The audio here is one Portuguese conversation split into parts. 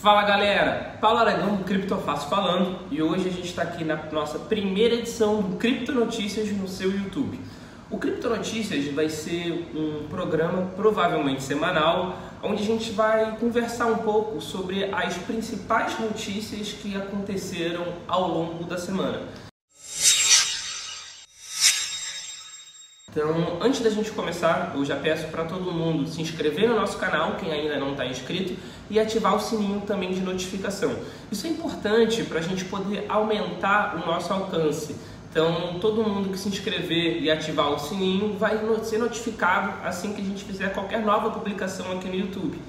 Fala galera, Paulo Aragão do Criptofácil falando, e hoje a gente está aqui na nossa primeira edição do Cripto Notícias no seu YouTube. O Cripto Notícias vai ser um programa provavelmente semanal, onde a gente vai conversar um pouco sobre as principais notícias que aconteceram ao longo da semana. Então, antes da gente começar, eu já peço para todo mundo se inscrever no nosso canal, quem ainda não está inscrito, e ativar o sininho também de notificação. Isso é importante para a gente poder aumentar o nosso alcance. Então, todo mundo que se inscrever e ativar o sininho vai ser notificado assim que a gente fizer qualquer nova publicação aqui no YouTube.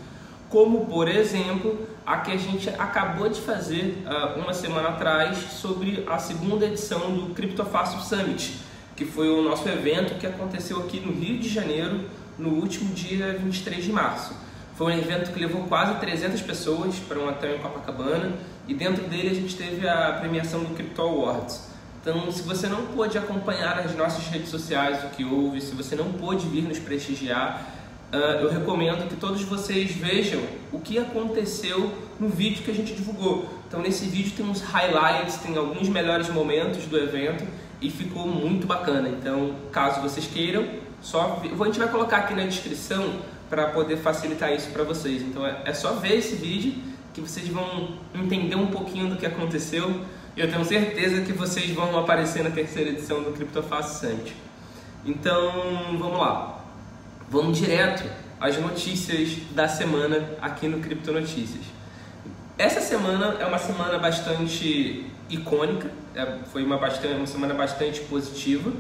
Como, por exemplo, a que a gente acabou de fazer uma semana atrás sobre a segunda edição do Criptofácil Summit, que foi o nosso evento que aconteceu aqui no Rio de Janeiro no último dia 23 de março. Foi um evento que levou quase 300 pessoas para um hotel em Copacabana e dentro dele a gente teve a premiação do Crypto Awards. Então, se você não pôde acompanhar nas nossas redes sociais o que houve, se você não pôde vir nos prestigiar, eu recomendo que todos vocês vejam o que aconteceu no vídeo que a gente divulgou. Então, nesse vídeo tem uns highlights, tem alguns melhores momentos do evento e ficou muito bacana. Então, caso vocês queiram, a gente vai colocar aqui na descrição para poder facilitar isso para vocês. Então, é só ver esse vídeo que vocês vão entender um pouquinho do que aconteceu. E eu tenho certeza que vocês vão aparecer na terceira edição do Criptofácil Summit. Então, vamos lá. Vamos direto às notícias da semana aqui no Cripto Notícias. Essa semana é uma semana bastante icônica, foi uma semana bastante positiva,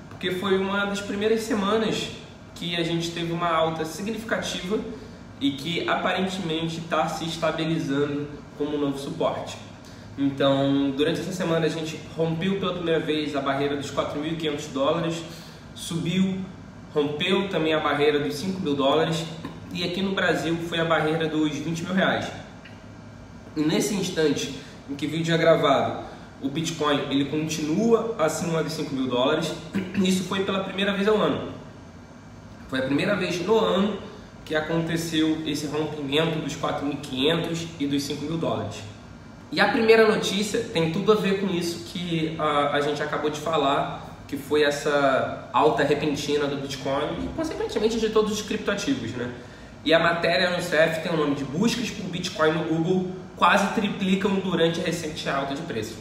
porque foi uma das primeiras semanas que a gente teve uma alta significativa e que aparentemente está se estabilizando como um novo suporte. Então, durante essa semana a gente rompeu pela primeira vez a barreira dos $4.500, subiu, rompeu também a barreira dos $5.000 e aqui no Brasil foi a barreira dos R$20.000. E nesse instante em que o vídeo é gravado, o Bitcoin ele continua acima dos $5.000. Isso foi pela primeira vez ao ano. Foi a primeira vez no ano que aconteceu esse rompimento dos 4.500 e dos $5.000. E a primeira notícia tem tudo a ver com isso que a gente acabou de falar, que foi essa alta repentina do Bitcoin e, consequentemente, de todos os criptoativos, né? E a matéria no CEF tem o nome de buscas por Bitcoin no Google quase triplicam durante a recente alta de preço.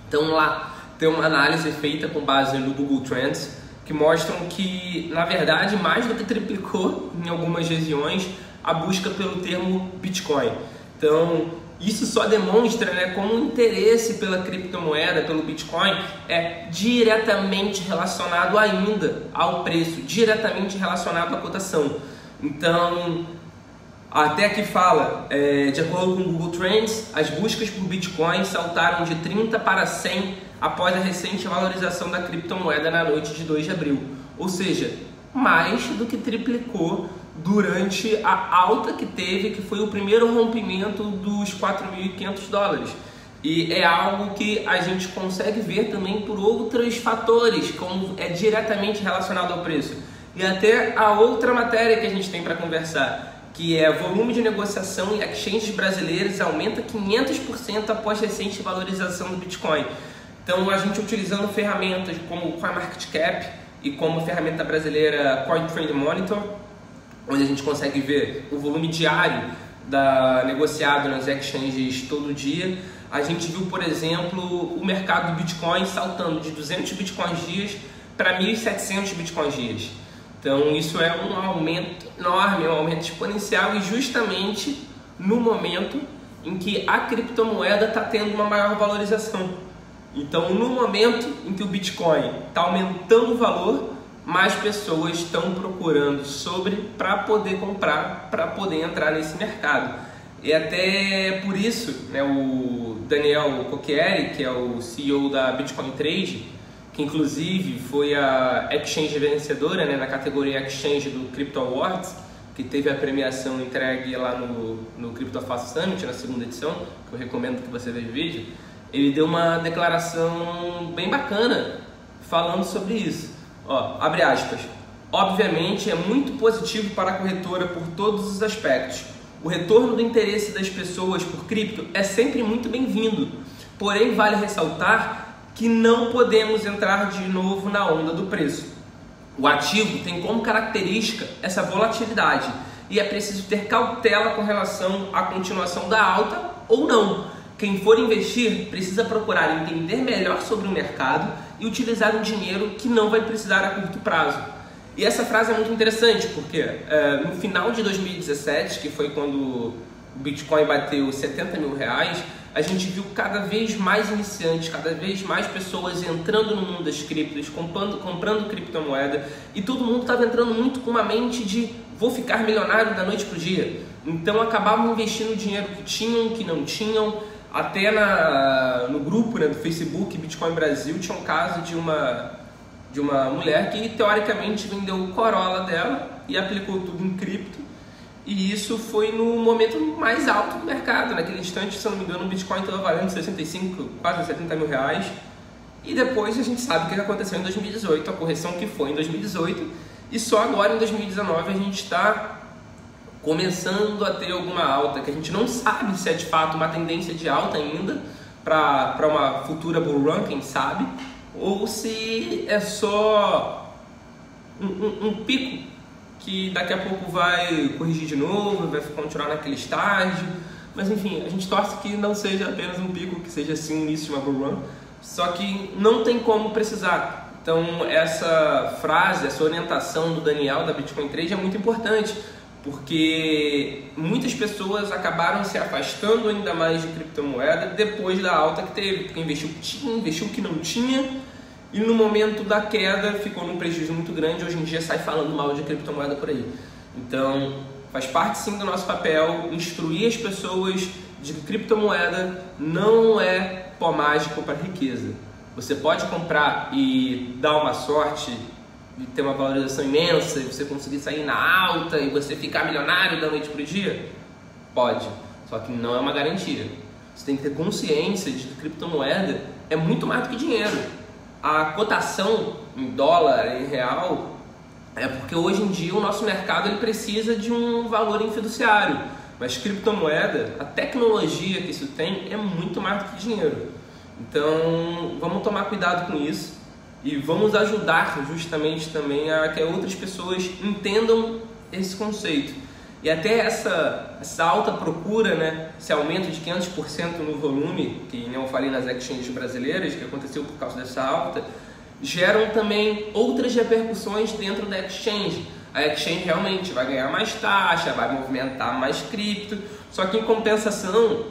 Então lá tem uma análise feita com base no Google Trends que mostram que, na verdade, mais do que triplicou em algumas regiões a busca pelo termo Bitcoin. Então, isso só demonstra, né, como o interesse pela criptomoeda, pelo Bitcoin, é diretamente relacionado ainda ao preço, diretamente relacionado à cotação. Então, até aqui fala, de acordo com o Google Trends, as buscas por Bitcoin saltaram de 30 para 100 após a recente valorização da criptomoeda na noite de 2 de abril. Ou seja, mais do que triplicou durante a alta que teve, que foi o primeiro rompimento dos $4.500. E é algo que a gente consegue ver também por outros fatores, como é diretamente relacionado ao preço. E até a outra matéria que a gente tem para conversar, que é volume de negociação em exchanges brasileiros aumenta 500% após recente valorização do Bitcoin. Então, a gente utilizando ferramentas como o CoinMarketCap e como a ferramenta brasileira CoinTrade Monitor, onde a gente consegue ver o volume diário negociado nas exchanges todo dia, a gente viu, por exemplo, o mercado do Bitcoin saltando de 200 Bitcoins dias para 1.700 Bitcoins dias. Então, isso é um aumento enorme, um aumento exponencial e justamente no momento em que a criptomoeda está tendo uma maior valorização. Então, no momento em que o Bitcoin está aumentando o valor, mais pessoas estão procurando para poder comprar, para poder entrar nesse mercado. E até por isso, né, o Daniel Cocchieri, que é o CEO da Bitcoin Trade, que inclusive foi a exchange vencedora, né, na categoria Exchange do Crypto Awards, que teve a premiação entregue lá no Criptofácil Summit, na segunda edição, que eu recomendo que você veja o vídeo. Ele deu uma declaração bem bacana falando sobre isso. Ó, abre aspas. Obviamente é muito positivo para a corretora por todos os aspectos. O retorno do interesse das pessoas por cripto é sempre muito bem-vindo, porém vale ressaltar que não podemos entrar de novo na onda do preço. O ativo tem como característica essa volatilidade e é preciso ter cautela com relação à continuação da alta ou não. Quem for investir precisa procurar entender melhor sobre o mercado e utilizar um dinheiro que não vai precisar a curto prazo. E essa frase é muito interessante porque no final de 2017, que foi quando o Bitcoin bateu 70 mil reais, a gente viu cada vez mais iniciantes, cada vez mais pessoas entrando no mundo das criptos, comprando criptomoeda, e todo mundo estava entrando muito com uma mente de vou ficar milionário da noite para o dia. Então acabavam investindo o dinheiro que tinham, que não tinham. Até no grupo, né, do Facebook Bitcoin Brasil tinha um caso de uma mulher que teoricamente vendeu o Corolla dela e aplicou tudo em cripto. E isso foi no momento mais alto do mercado. Naquele instante, se eu não me engano, o Bitcoin estava valendo 65, quase 70 mil reais. E depois a gente sabe o que aconteceu em 2018, a correção que foi em 2018. E só agora em 2019 a gente está começando a ter alguma alta, que a gente não sabe se é de fato uma tendência de alta ainda para uma futura bull run, quem sabe, ou se é só um pico que daqui a pouco vai corrigir de novo, vai continuar naquele estágio. Mas enfim, a gente torce que não seja apenas um pico, que seja assim o início de uma bull run, só que não tem como precisar. Então essa frase, essa orientação do Daniel da Bitcoin Trade é muito importante, porque muitas pessoas acabaram se afastando ainda mais de criptomoeda depois da alta que teve, porque investiu o que tinha, investiu o que não tinha, e no momento da queda ficou num prejuízo muito grande. Hoje em dia sai falando mal de criptomoeda por aí. Então faz parte sim do nosso papel instruir as pessoas de que criptomoeda não é pó mágico para riqueza. Você pode comprar e dar uma sorte de ter uma valorização imensa e você conseguir sair na alta e você ficar milionário da noite para o dia? Pode, só que não é uma garantia. Você tem que ter consciência de que criptomoeda é muito mais do que dinheiro. A cotação em dólar, em real, é porque hoje em dia o nosso mercado ele precisa de um valor em fiduciário. Mas criptomoeda, a tecnologia que isso tem é muito mais do que dinheiro. Então vamos tomar cuidado com isso e vamos ajudar justamente também a que outras pessoas entendam esse conceito. E até essa alta procura, né, esse aumento de 500% no volume, que eu falei nas exchanges brasileiras, que aconteceu por causa dessa alta, geram também outras repercussões dentro da exchange. A exchange realmente vai ganhar mais taxa, vai movimentar mais cripto, só que em compensação,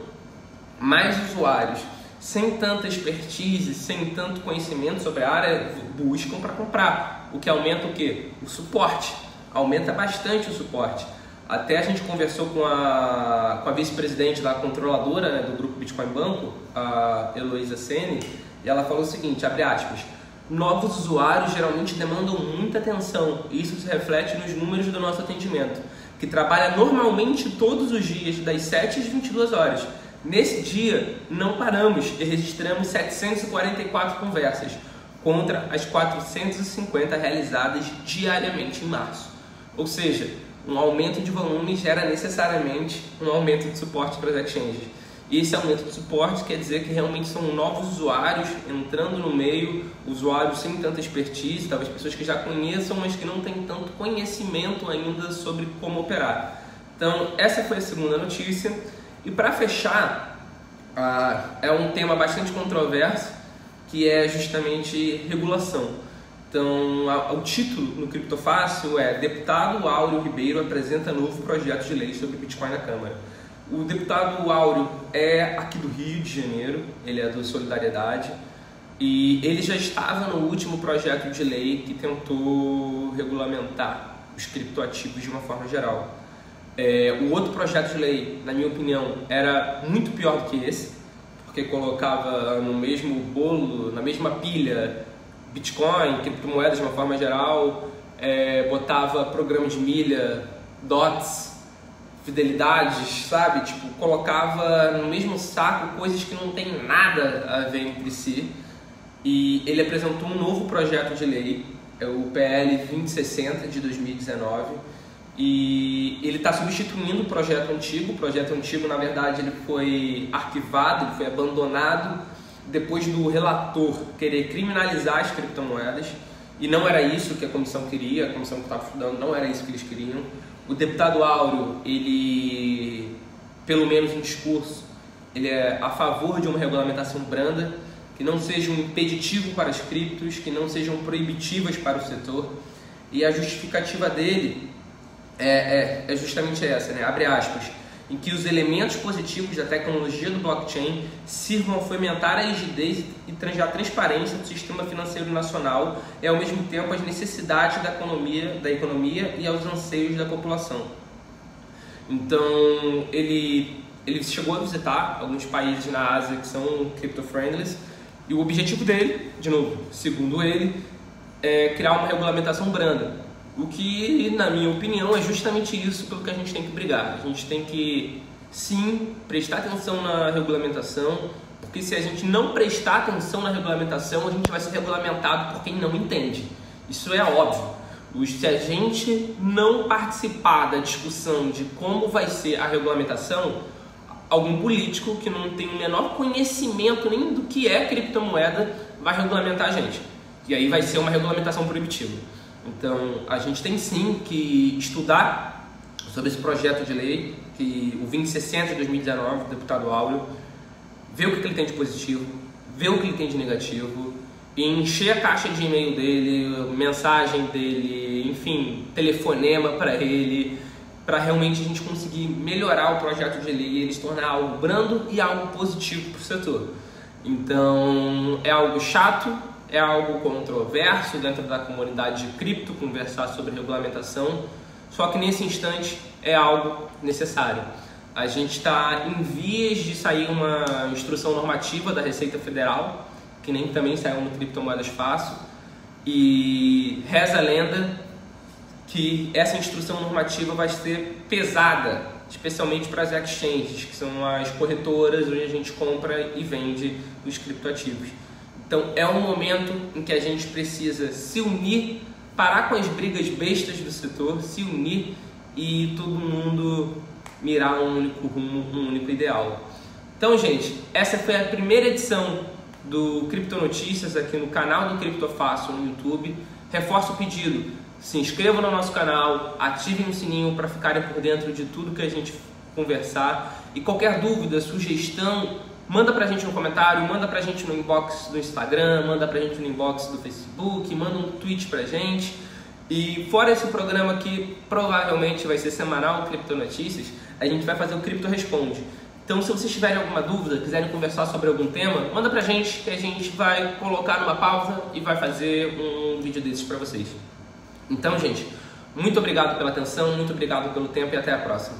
mais usuários sem tanta expertise, sem tanto conhecimento sobre a área, buscam para comprar, o que aumenta o quê? O suporte, aumenta bastante o suporte. Até a gente conversou com a vice-presidente da controladora, né, do grupo Bitcoin Banco, a Heloísa Sene, e ela falou o seguinte, abre aspas, novos usuários geralmente demandam muita atenção e isso se reflete nos números do nosso atendimento, que trabalha normalmente todos os dias, das 7 às 22 horas. Nesse dia, não paramos e registramos 744 conversas, contra as 450 realizadas diariamente em março. Ou seja, um aumento de volume gera necessariamente um aumento de suporte para as exchanges. E esse aumento de suporte quer dizer que realmente são novos usuários entrando no meio, usuários sem tanta expertise, talvez pessoas que já conheçam, mas que não têm tanto conhecimento ainda sobre como operar. Então, essa foi a segunda notícia. E para fechar, é um tema bastante controverso, que é justamente regulação. Então, o título no Criptofácil é Deputado Áureo Ribeiro apresenta novo projeto de lei sobre Bitcoin na Câmara. O deputado Áureo é aqui do Rio de Janeiro, ele é do Solidariedade, e ele já estava no último projeto de lei que tentou regulamentar os criptoativos de uma forma geral. O outro projeto de lei, na minha opinião, era muito pior do que esse, porque colocava no mesmo bolo, na mesma pilha, Bitcoin, criptomoedas de uma forma geral, botava programa de milha, DOTs, fidelidades, sabe? Tipo, colocava no mesmo saco coisas que não tem nada a ver entre si. E ele apresentou um novo projeto de lei, o PL 2060 de 2019, e ele está substituindo o projeto antigo. O projeto antigo, na verdade, ele foi arquivado, ele foi abandonado depois do relator querer criminalizar as criptomoedas, e não era isso que a comissão queria, a comissão que estava estudando, não era isso que eles queriam. O deputado Áureo, ele, pelo menos em discurso, ele é a favor de uma regulamentação branda, que não seja um impeditivo para as criptos, que não sejam proibitivas para o setor, e a justificativa dele é justamente essa, né? Abre aspas, em que os elementos positivos da tecnologia do blockchain sirvam a fomentar a rigidez e a transparência do sistema financeiro nacional e, ao mesmo tempo, as necessidades da economia e aos anseios da população. Então, ele chegou a visitar alguns países na Ásia que são crypto-friendly, e o objetivo dele, de novo, segundo ele, é criar uma regulamentação branda. O que, na minha opinião, é justamente isso pelo que a gente tem que brigar. A gente tem que, sim, prestar atenção na regulamentação, porque se a gente não prestar atenção na regulamentação, a gente vai ser regulamentado por quem não entende. Isso é óbvio. Se a gente não participar da discussão de como vai ser a regulamentação, algum político que não tem o menor conhecimento nem do que é criptomoeda vai regulamentar a gente. E aí vai ser uma regulamentação proibitiva. Então, a gente tem sim que estudar sobre esse projeto de lei, que o 2060 de 2019, do deputado Áureo, ver o que ele tem de positivo, ver o que ele tem de negativo, e encher a caixa de e-mail dele, mensagem dele, enfim, telefonema para ele, para realmente a gente conseguir melhorar o projeto de lei e ele se tornar algo brando e algo positivo para o setor. Então, é algo chato, é algo controverso dentro da comunidade de cripto, conversar sobre regulamentação, só que nesse instante é algo necessário. A gente está em vias de sair uma instrução normativa da Receita Federal, que nem também saiu no Criptomoedas Fácil, e reza a lenda que essa instrução normativa vai ser pesada, especialmente para as exchanges, que são as corretoras onde a gente compra e vende os criptoativos. Então é um momento em que a gente precisa se unir, parar com as brigas bestas do setor, se unir e todo mundo mirar um único rumo, um único ideal. Então, gente, essa foi a primeira edição do Cripto Notícias aqui no canal do Cripto Fácil no YouTube. Reforço o pedido, se inscrevam no nosso canal, ativem o sininho para ficarem por dentro de tudo que a gente conversar, e qualquer dúvida, sugestão, manda pra gente no comentário, manda pra gente no inbox do Instagram, manda pra gente no inbox do Facebook, manda um tweet pra gente. E fora esse programa que provavelmente vai ser semanal, Cripto Notícias, a gente vai fazer o Cripto Responde. Então, se vocês tiverem alguma dúvida, quiserem conversar sobre algum tema, manda pra gente que a gente vai colocar numa pausa e vai fazer um vídeo desses pra vocês. Então, gente, muito obrigado pela atenção, muito obrigado pelo tempo e até a próxima.